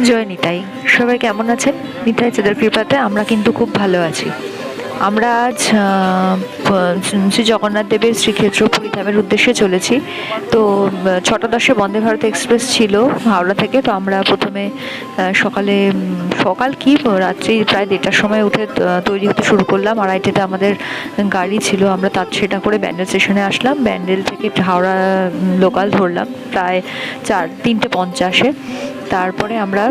জয় নিতাই। সবাই কেমন আছেন? নিতাই চাঁদের কৃপাতে আমরা কিন্তু খুব ভালো আছি। আমরা আজ শ্রী জগন্নাথ দেবের শ্রীক্ষেত্র পুরীধামের উদ্দেশ্যে চলেছি। তো 6টা 10-এ বন্দে ভারত এক্সপ্রেস ছিল হাওড়া থেকে। তো আমরা প্রথমে সকালে সকাল কি রাত্রি প্রায় 1:30টার সময় উঠে তৈরি হতে শুরু করলাম। 2:30টাতে আমাদের গাড়ি ছিল। আমরা সেটা করে ব্যান্ডেল স্টেশনে আসলাম। ব্যান্ডেল থেকে হাওড়া লোকাল ধরলাম প্রায় 3:50-এ। তারপরে আমরা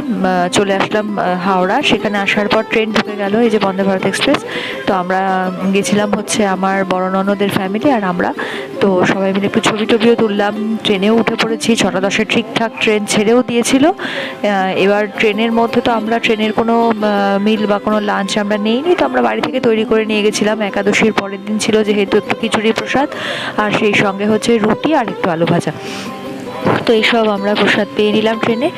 চলে আসলাম হাওড়া। সেখানে আসার পর ট্রেন ঢুকে গেল, এই যে বন্দে ভারত এক্সপ্রেস। তো আমরা গেছিলাম হচ্ছে আমার বড় ননদের ফ্যামিলি আর আমরা। তো সবাই মিলে একটু ছবি টবিও তুললাম। ট্রেনেও উঠে পড়েছি। 6টা 10-এ ঠিকঠাক ট্রেন ছেড়েও দিয়েছিল। এবার ট্রেনের মধ্যে তো আমরা ট্রেনের কোনো মিল বা কোনো লাঞ্চ আমরা নিইনি। তো আমরা বাড়ি থেকে তৈরি করে নিয়ে গেছিলাম। একাদশীর পরের দিন ছিল যেহেতু, একটু খিচুড়ি প্রসাদ আর সেই সঙ্গে হচ্ছে রুটি আর একটু আলু ভাজা। তো এইসব আমরা প্রসাদ পেয়ে নিলাম ট্রেনে।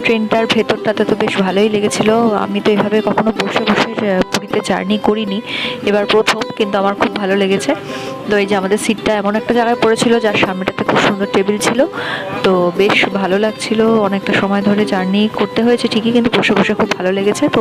ট্রেনটার ভেতরটাতে তো বেশ ভালোই লেগেছিল। আমি তো এভাবে কখনো বসে বসে পুরীতে জার্নি করিনি, এবার প্রথম, কিন্তু আমার খুব ভালো লেগেছে। তো এই যে আমাদের সিটটা এমন একটা জায়গায় পড়েছিল যার সামনেটাতে খুব সুন্দর টেবিল ছিল। তো বেশ ভালো লাগছিল। অনেকটা সময় ধরে জার্নি করতে হয়েছে ঠিকই, কিন্তু বসে বসে খুব ভালো লেগেছে। তো